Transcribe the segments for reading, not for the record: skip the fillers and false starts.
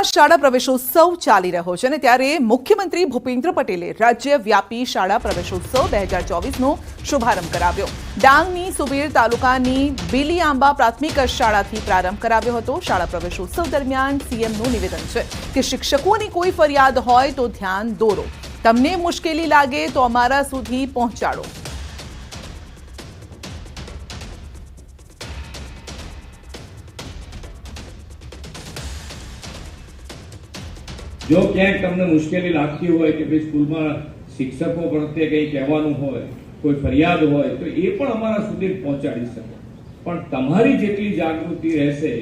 રાજ્યમાં શાળા પ્રવેશોત્સવ ચાલી રહ્યો છે અને ત્યારે મુખ્યમંત્રી ભૂપેન્દ્ર પટેલે રાજ્યવ્યાપી શાળા પ્રવેશોત્સવ 2024નો શુભારંભ કરાવ્યો। ડાંગની સુબીર તાલુકાની બીલીઆંબા પ્રાથમિક શાળાથી પ્રારંભ કરાવ્યો હતો। શાળા પ્રવેશોત્સવ દરમિયાન સીએમનું નિવેદન છે કે શિક્ષકોની કોઈ ફરિયાદ હોય તો ધ્યાન દોરો, તમને મુશ્કેલી લાગે તો અમારા સુધી પહોંચાડો। जो क्या तमने मुश्किल लगती हो कि भाई स्कूल में शिक्षकों प्रत्ये कई कहवानुं होय, कोई फरियाद होय तो ये पण अमारा सुधी पहोंचाडी शको। पण तमारी जेटली जागृति रहेशे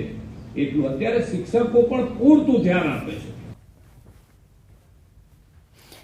एटलुं अत्यारे शिक्षको पण पूरतुं ध्यान आपे छे।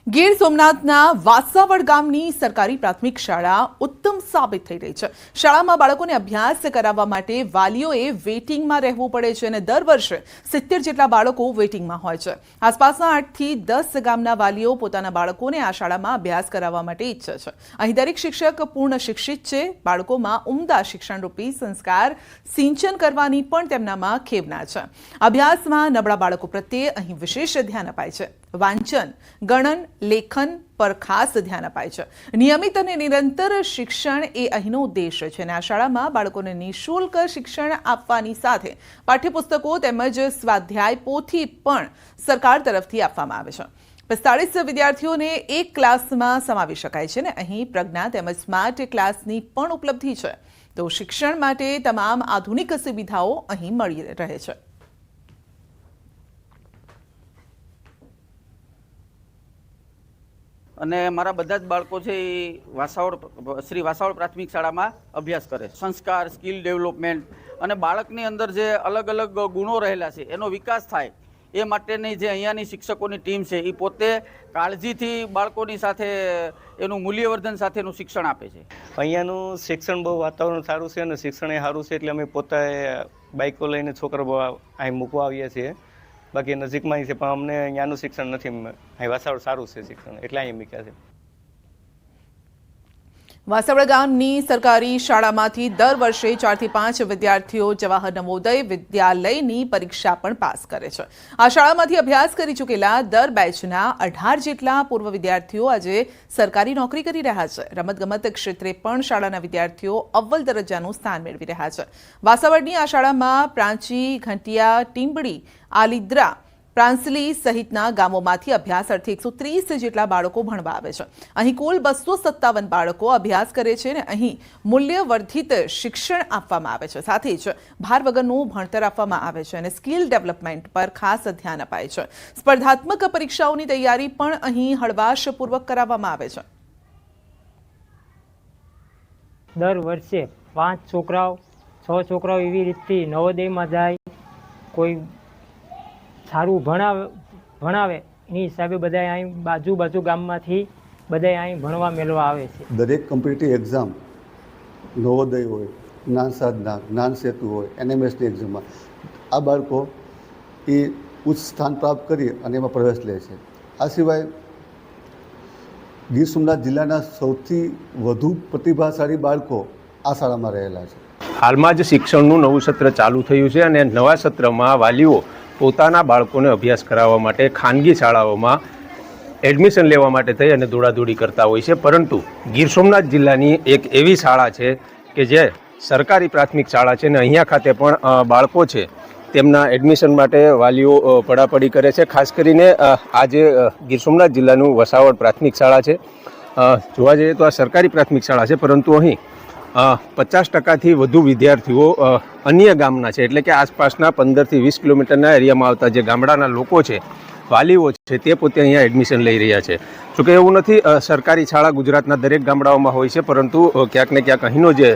ગીર સોમનાથના વાસાવડ ગામની સરકારી પ્રાથમિક શાળા ઉત્તમ સાબિત થઈ રહી છે। શાળામાં બાળકોને અભ્યાસ કરાવવા માટે વાલીઓએ વેઇટિંગમાં રહેવું પડે છે અને દર વર્ષે 70 જેટલા બાળકો વેઇટિંગમાં હોય છે। આસપાસના 8 થી 10 ગામના વાલીઓ પોતાના બાળકોને આ શાળામાં અભ્યાસ કરાવવા માટે ઈચ્છે છે। અહીં દરેક શિક્ષક પૂર્ણ શિક્ષિત છે। બાળકોમાં ઉમદા શિક્ષણરૂપી સંસ્કાર સિંચન કરવાની પણ તેમનામાં ખેવના છે। અભ્યાસમાં નબળા બાળકો પ્રત્યે અહીં વિશેષ ધ્યાન અપાય છે। વાંચન, ગણન, લેખન પર ખાસ ધ્યાન અપાય છે। નિયમિત અને નિરંતર શિક્ષણ એ અહીંનો ઉદ્દેશ છે અને આ શાળામાં બાળકોને નિઃશુલ્ક શિક્ષણ આપવાની સાથે પાઠ્યપુસ્તકો તેમજ સ્વાધ્યાય પોથી પણ સરકાર તરફથી આપવામાં આવે છે। 45 વિદ્યાર્થીઓને એક ક્લાસમાં સમાવી શકાય છે અને અહીં પ્રજ્ઞા તેમજ સ્માર્ટ ક્લાસની પણ ઉપલબ્ધિ છે। તો શિક્ષણ માટે તમામ આધુનિક સુવિધાઓ અહીં મળી રહે છે। અને મારા બધા જ બાળકો છે એ શ્રી વાસાવડ પ્રાથમિક શાળામાં અભ્યાસ કરે। સંસ્કાર, સ્કિલ ડેવલપમેન્ટ અને બાળકની અંદર જે અલગ અલગ ગુણો રહેલા છે એનો વિકાસ થાય એ માટેની જે અહીંયાની શિક્ષકોની ટીમ છે એ પોતે કાળજીથી બાળકોની સાથે એનું મૂલ્યવર્ધન સાથેનું શિક્ષણ આપે છે। અહીંયાનું શિક્ષણ બહુ વાતાવરણ સારું છે અને શિક્ષણ એ સારું છે એટલે અમે પોતે બાઇકો લઈને છોકરો અહીં મૂકવા આવીએ છીએ। બાકી નજીકમાં છે પણ અમને અહીંયાનું શિક્ષણ નથી, અહીં વાસાવડ સારું છે શિક્ષણ એટલે અહીં મૂક્યા છે। વાસાવડ ગામની સરકારી શાળામાંથી દર વર્ષે 4 થી 5 વિદ્યાર્થીઓ જવાહર નવોદય વિદ્યાલયની પરીક્ષા પણ પાસ કરે છે। આ શાળામાંથી અભ્યાસ કરી ચૂકેલા દર બેચના 18 જેટલા પૂર્વ વિદ્યાર્થીઓ આજે સરકારી નોકરી કરી રહ્યા છે। રમતગમત ક્ષેત્રે પણ શાળાના વિદ્યાર્થીઓ અવ્વલ દરજ્જાનું સ્થાન મેળવી રહ્યા છે। વાસાવડની આ શાળામાં પ્રાંચી, ઘંટિયા, ટીંબડી, આલિદ્રા, પ્રાંસલી સહિતના ગામોમાંથી અભ્યાસ અર્થે 130 જેટલા બાળકો ભણવા આવે છે। અહીં કુલ 257 બાળકો અભ્યાસ કરે છે અને અહીં મૂલ્યવર્ધિત શિક્ષણ આપવામાં આવે છે। સાથે જ ભાર વગરનું ભણતર આપવામાં આવે છે અને સ્કિલ ડેવલપમેન્ટ પર ખાસ ધ્યાન અપાય છે। સ્પર્ધાત્મક પરીક્ષાઓની તૈયારી પણ અહીં હળવાશપૂર્વક કરાવવામાં આવે છે। દર વર્ષે 5 છોકરાઓ 6 છોકરાઓ એવી રીતથી નવોદયમાં જાય, કોઈ સારું ભણાવે એની હિસાબે બધા અહીં બાજુ ગામમાંથી બધા અહીં ભણવા મેળવા આવે છે। દરેક કોમ્પિટિટિવ એક્ઝામ, નવોદય હોય, જ્ઞાન સાધના, જ્ઞાન સેતુ હોય, એનએમએસની એક્ઝામમાં આ બાળકો એ ઉચ્ચ સ્થાન પ્રાપ્ત કરી અને એમાં પ્રવેશ લે છે। આ સિવાય ગીર સોમનાથ જિલ્લાના સૌથી વધુ પ્રતિભાશાળી બાળકો આ શાળામાં રહેલા છે। હાલમાં જ શિક્ષણનું નવું સત્ર ચાલુ થયું છે અને નવા સત્રમાં વાલીઓ પોતાના બાળકોને અભ્યાસ કરાવવા માટે ખાનગી શાળાઓમાં એડમિશન લેવા માટે થઈ અને દોડાદોડી કરતા હોય છે। પરંતુ ગીર સોમનાથ જિલ્લાની એક એવી શાળા છે કે જે સરકારી પ્રાથમિક શાળા છે અને અહીંયા ખાતે પણ બાળકો છે તેમના એડમિશન માટે વાલીઓ પડાપડી કરે છે। ખાસ કરીને આજે ગીર સોમનાથ જિલ્લાનું વસાવડ પ્રાથમિક શાળા છે। જોવા જઈએ તો આ સરકારી પ્રાથમિક શાળા છે પરંતુ અહીં 50% વધુ વિદ્યાર્થીઓ અન્ય ગામના છે, એટલે કે આસપાસના 15 થી 20 કિલોમીટરના એરિયામાં આવતા જે ગામડાના લોકો છે, વાલીઓ છે, તે પોતે અહીંયા એડમિશન લઈ રહ્યા છે। જોકે એવું નથી, સરકારી શાળા ગુજરાતના દરેક ગામડાઓમાં હોય છે પરંતુ ક્યાંક ને ક્યાંક અહીંનો જે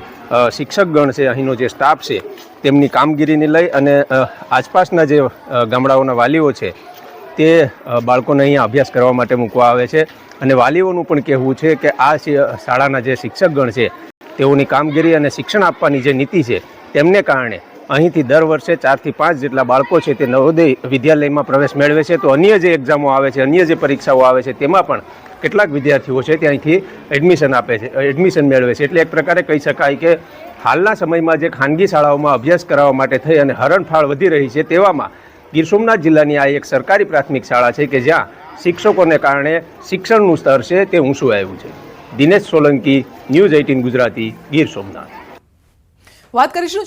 શિક્ષકગણ છે, અહીંનો જે સ્ટાફ છે, તેમની કામગીરીને લઈ અને આસપાસના જે ગામડાઓના વાલીઓ છે તે બાળકોને અહીંયા અભ્યાસ કરવા માટે મૂકવા આવે છે। અને વાલીઓનું પણ કહેવું છે કે આ શાળાના જે શિક્ષકગણ છે તેઓની કામગીરી અને શિક્ષણ આપવાની જે નીતિ છે તેમને કારણે અહીંથી દર વર્ષે 4 થી 5 જેટલા બાળકો છે તે નવોદય વિદ્યાલયમાં પ્રવેશ મેળવે છે। તો અન્ય જે એક્ઝામો આવે છે, અન્ય જે પરીક્ષાઓ આવે છે તેમાં પણ કેટલાક વિદ્યાર્થીઓ છે તે અહીંથી એડમિશન મેળવે છે। એટલે એક પ્રકારે કહી શકાય કે હાલના સમયમાં જે ખાનગી શાળાઓમાં અભ્યાસ કરાવવા માટે થઈ અને હરણફાળ વધી રહી છે તેવામાં ગીર સોમનાથ જિલ્લાની આ એક સરકારી પ્રાથમિક શાળા છે કે જ્યાં શિક્ષકોને કારણે શિક્ષણનું સ્તર છે તે ઊંચું આવ્યું છે. દિનેશ સોલંકી, ન્યૂઝ 18 ગુજરાતી, ગીર સોમનાથ. વાત કરીશું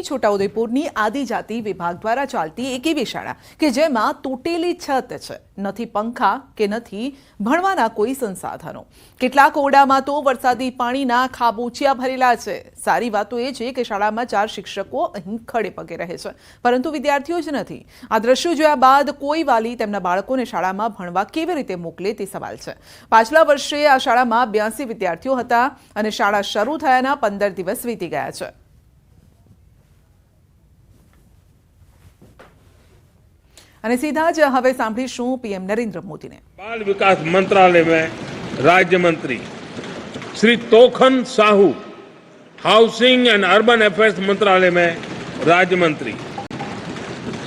છોટાઉદેપુરની આદિજાતિ વિભાગ દ્વારા ચાલતી એક એવી શાળા કે જેમાં તૂટેલી છત છે, નથી પંખા કે નથી ભણવાના કોઈ સંસાધનો. કેટલાક ઓરડામાં તો વરસાદી પાણીના ખાબોચિયા ભરેલા છે. સારી વાત તો એ છે કે શાળામાં 4 શિક્ષકો અહીં ખડે પગે રહે છે, પરંતુ વિદ્યાર્થીઓ જ નથી. આ દ્રશ્યો જોયા બાદ કોઈ વાલી તેમના બાળકોને શાળામાં ભણવા કેવી રીતે મોકલે તે સવાલ છે. પાછલા વર્ષે આ શાળામાં 82 વિદ્યાર્થીઓ હતા અને શાળા શરૂ થયાના 15 દિવસ વીતી ગયા છે. અને સીધા જ હવે સાંભળીશું પીએમ નરેન્દ્ર મોદીને. बाल विकास मंत्रालय में राज्य मंत्री Shri Tokhan Sahu, housing and urban affairs मंत्रालय में राज्य मंत्री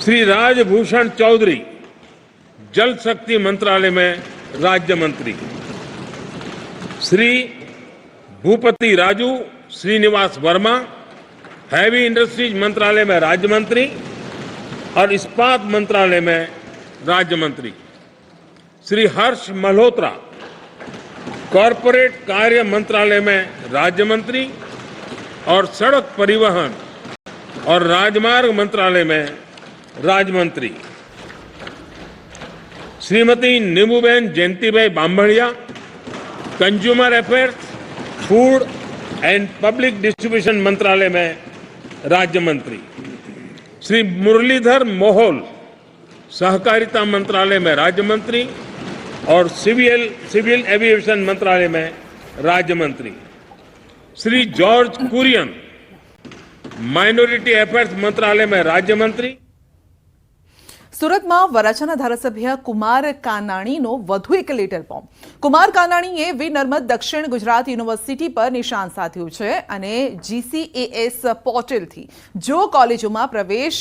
श्री राजभूषण चौधरी, जल शक्ति मंत्रालय में राज्य मंत्री श्री भूपति राजू श्रीनिवास वर्मा, हैवी इंडस्ट्रीज मंत्रालय में राज्य मंत्री और इस्पात मंत्रालय में राज्य मंत्री श्री हर्ष मल्होत्रा, कॉरपोरेट कार्य मंत्रालय में राज्य मंत्री और सड़क परिवहन और राजमार्ग मंत्रालय में राज्य मंत्री Shrimati Nimuben Jayantibhai Bambhaniya, consumer affairs, food and public distribution मंत्रालय में राज्य मंत्री श्री मुरलीधर मोहोल, सहकारिता मंत्रालय में राज्य मंत्री और सिविल एविएशन मंत्रालय में राज्य मंत्री श्री जॉर्ज कुरियन, माइनॉरिटी अफेयर्स मंत्रालय में राज्य मंत्री. સુરતમાં વરાછાના ધારાસભ્ય કુમાર કાનાણીનો વધુ એક લેટર બોમ્બ. કુમાર કાનાણીએ વી નર્મદ દક્ષિણ ગુજરાત યુનિવર્સિટી પર નિશાન સાધ્યું છે અને GCAS પોર્ટલથી જો કોલેજોમાં પ્રવેશ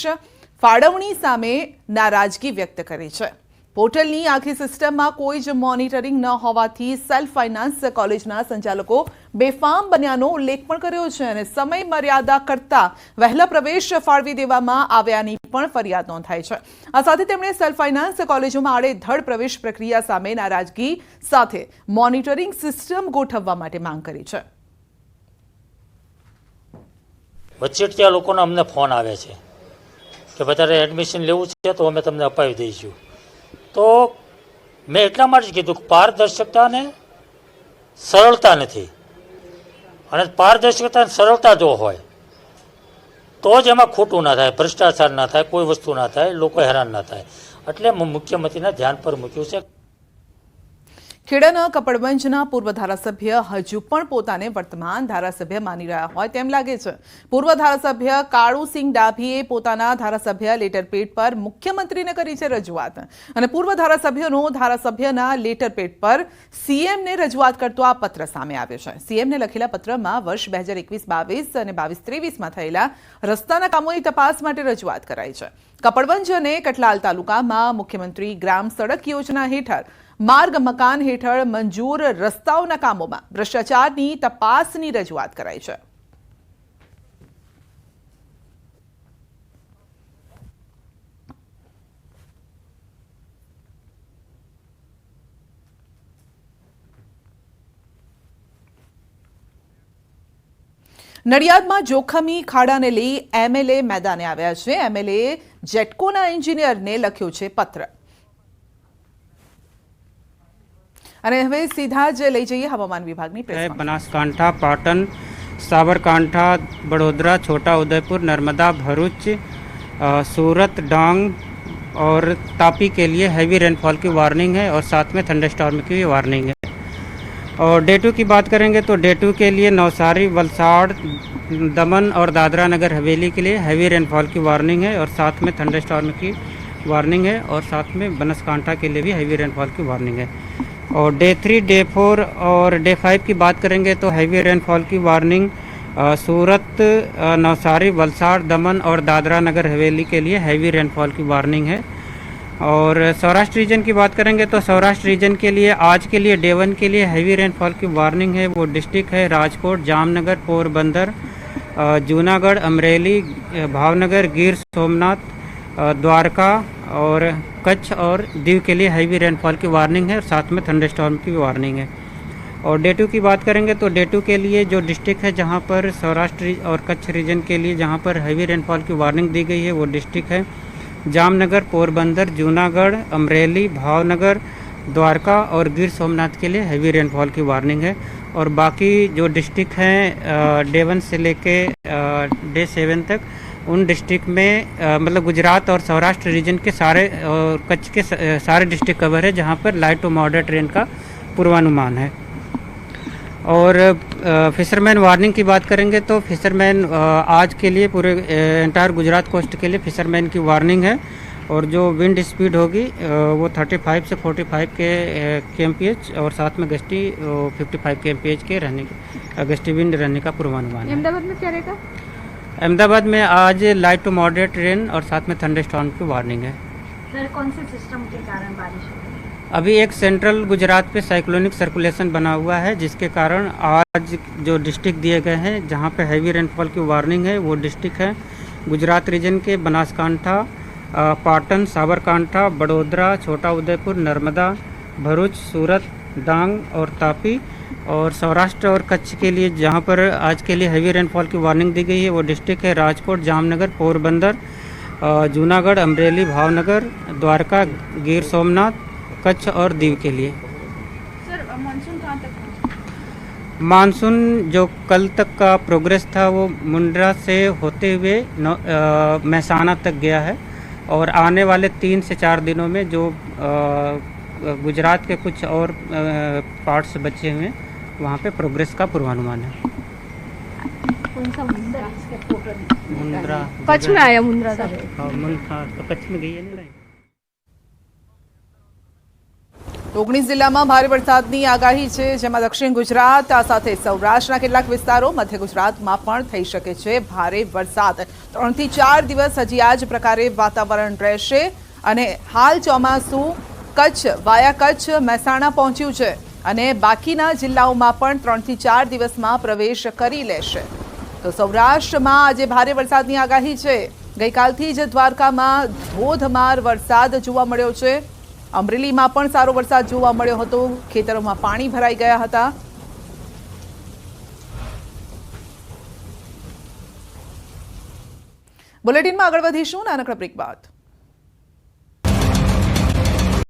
ફાળવણી સામે નારાજગી વ્યક્ત કરી છે. પોર્ટલની આખી સિસ્ટમમાં કોઈ જ મોનિટરિંગ ન હોવાથી સેલ્ફ ફાઇનાન્સ કોલેજના સંચાલકો બેફામ બન્યાનો ઉલ્લેખ પણ કર્યો છે અને સમય મર્યાદા કરતા વહેલા પ્રવેશ ફાળવી દેવામાં આવ્યાની પણ ફરિયાદ નોંધાઈ છે. આ સાથે તેમણે સેલ્ફ ફાઇનાન્સ કોલેજોમાં આડેધડ પ્રવેશ પ્રક્રિયા સામે નારાજગી સાથે મોનિટરિંગ સિસ્ટમ ગોઠવવા માટે માંગ કરી છે. વચેટિયા લોકોના અમને ફોન આવે છે કે વધારે એડમિશન લેવું છે તો અમે તમને અપાવી દઈશું. તો મેં એટલા માટે જ કીધું કે પારદર્શકતા અને સરળતા નથી, અને પારદર્શકતા અને સરળતા જો હોય તો જ એમાં ખોટું ના થાય, ભ્રષ્ટાચાર ના થાય, કોઈ વસ્તુ ના થાય, લોકો હેરાન ના થાય. એટલે મુખ્યમંત્રીના ધ્યાન પર મૂક્યું છે. ખેડાના કપડવંજના પૂર્વ ધારાસભ્ય હજુ પણ પોતાને વર્તમાન ધારાસભ્ય માની રહ્યા હોય તેમ લાગે છે. પૂર્વ ધારાસભ્ય કાળુસિંહ ડાભીએ પોતાના ધારાસભ્ય લેટરપેડ પર મુખ્યમંત્રીને કરી છે રજૂઆત અને પૂર્વ ધારાસભ્યનો ધારાસભ્યના લેટરપેડ પર સીએમને રજૂઆત કરતો આ પત્ર સામે આવ્યો છે. સીએમને લખેલા પત્રમાં વર્ષ 2021-22 અને 22-23માં થયેલા રસ્તાના કામોની તપાસ માટે રજૂઆત કરાઈ છે. કપડવંજ અને કટલાલ તાલુકામાં મુખ્યમંત્રી ગ્રામ સડક યોજના હેઠળ માર્ગ મકાન હેઠળ મંજૂર રસ્તાઓના કામોમાં ભ્રષ્ટાચારની તપાસની રજૂઆત કરાઈ છે. નડિયાદમાં જોખમી ખાડાને લઈ એમએલએ મેદાને આવ્યા છે. એમએલએ જેટકોના એન્જિનિયરને લખ્યો છે પત્ર. અને હવે સીધા જ લઈ જઈએ હવામાન વિભાગની પ્રેસ. બનાસકાંઠા, પાટણ, સાબરકાંઠા, बड़ौदा, छोटा उदयपुर, नर्मदा, भरूच, सूरत, डांग और तापी के लिए हैवी रेनफॉल की वार्निंग है और साथ में थंडरस्टॉर्म की भी वार्निंग है. और डे 2 की बात करेंगे तो डे 2 के लिए नवसारी, वलसाड़, दमन और दादरा नगर हवेली के लिए हैवी रेनफॉल की वार्निंग है और साथ में थंडरस्टॉर्म की वार्निंग है और साथ में बनासकांठा के लिए भी हैवी रेनफॉल की वार्निंग है. और डे 3, डे 4 और डे 5 की बात करेंगे तो हैवी रेनफॉल की वार्निंग सूरत, नवसारी, वलसाड़, दमन और दादरा नगर हवेली के लिए हैवी रेनफॉल की वार्निंग है. और सौराष्ट्र रीजन की बात करेंगे तो सौराष्ट्र रीजन के लिए आज के लिए डे 1 के लिए हैवी रेनफॉल की वार्निंग है. वो डिस्ट्रिक्ट है राजकोट, जामनगर, पोरबंदर, जूनागढ़, अमरेली, भावनगर, गिर सोमनाथ द्वारका और कच्छ और दीव के लिए हैवी रेनफॉल की वार्निंग है और साथ में थंडरस्टॉर्म की वार्निंग है। और डे 2 की बात करेंगे तो डे 2 के लिए जो डिस्ट्रिक्ट है जहां पर सौराष्ट्र और कच्छ रीजन के लिए जहां पर हैवी रेनफॉल की वार्निंग दी गई है वो डिस्ट्रिक्ट है जामनगर, पोरबंदर, जूनागढ़, अमरेली, भावनगर, द्वारका और गिर सोमनाथ के लिए हैवी रेनफॉल की वार्निंग है। और बाकी जो डिस्ट्रिक्ट हैं डे 1 से लेके डे 7 तक उन डिस्ट्रिक्ट में मतलब गुजरात और सौराष्ट्र रीजन के सारे और कच्छ के सारे डिस्ट्रिक्ट कवर है जहां पर लाइट टू मॉडरेट रेन का पूर्वानुमान है। और फिशरमैन वार्निंग की बात करेंगे तो फिशरमैन आज के लिए पूरे एंटायर गुजरात कोस्ट के लिए फिशरमैन की वार्निंग है। और जो विंड स्पीड होगी वो 35 से 45 के एमपीएच और साथ में गस्टी 55 के एमपीएच के रहने गस्टी विंड रहने का पूर्वानुमान है। अहमदाबाद में क्या रहेगा? अहमदाबाद में आज लाइट टू मॉडरेट रेन और साथ में थंडरस्टॉर्म की वार्निंग है। सर कौन से सिस्टम के कारण बारिश हो रही है? अभी एक सेंट्रल गुजरात पे साइक्लोनिक सर्कुलेशन बना हुआ है जिसके कारण आज जो डिस्ट्रिक्ट दिए गए हैं जहां पे हैवी रेनफॉल की वार्निंग है वो डिस्ट्रिक्ट है गुजरात रीजन के बनासकांठा, पाटन, साबरकांठा, बड़ोदरा, छोटा उदयपुर, नर्मदा, भरूच, सूरत, डांग और तापी। और सौराष्ट्र और कच्छ के लिए जहां पर आज के लिए हैवी रेनफॉल की वार्निंग दी गई है वो डिस्ट्रिक्ट है राजकोट, जामनगर, पोरबंदर, जूनागढ़, अमरेली, भावनगर, द्वारका, गिर सोमनाथ, कच्छ और दीव के लिए। सर मानसून कहाँ तक पहुँचा? मानसून जो कल तक का प्रोग्रेस था वो मुंड्रा से होते हुए महसाना तक गया है और आने वाले 3 से 4 दिनों में जो गुजरात के कुछ और पार्ट्स बचे हुए हैं वहाँ पे प्रोग्रेस का पूर्वानुमान है। कौन सा मुंद्रा? मुंद्रा कच्छ में आया मुंद्रा था। मुंद्रा तो कच्छ में गई है नहीं। 19 જિલ્લામાં ભારે વરસાદની આગાહી છે જેમાં દક્ષિણ ગુજરાત આ સાથે સૌરાષ્ટ્રના કેટલાક વિસ્તારો, મધ્ય ગુજરાતમાં પણ થઈ શકે છે ભારે વરસાદ। 3 થી 4 દિવસ હજી આ જ પ્રકારે વાતાવરણ રહેશે અને હાલ ચોમાસું કચ્છ વાયા કચ્છ મહેસાણા પહોંચ્યું છે અને બાકીના જિલ્લાઓમાં પણ 3 થી 4 દિવસમાં પ્રવેશ કરી લેશે। તો સૌરાષ્ટ્રમાં આજે ભારે વરસાદની આગાહી છે। ગઈકાલથી જ દ્વારકામાં ધોધમાર વરસાદ જોવા મળ્યો છે। અમરેલીમાં પણ સારો વરસાદ જોવા મળ્યો હતો, ખેતરોમાં પાણી ભરાઈ ગયા હતા। બુલેટિનમાં આગળ વધીશું નાનકડા બ્રેક બાદ।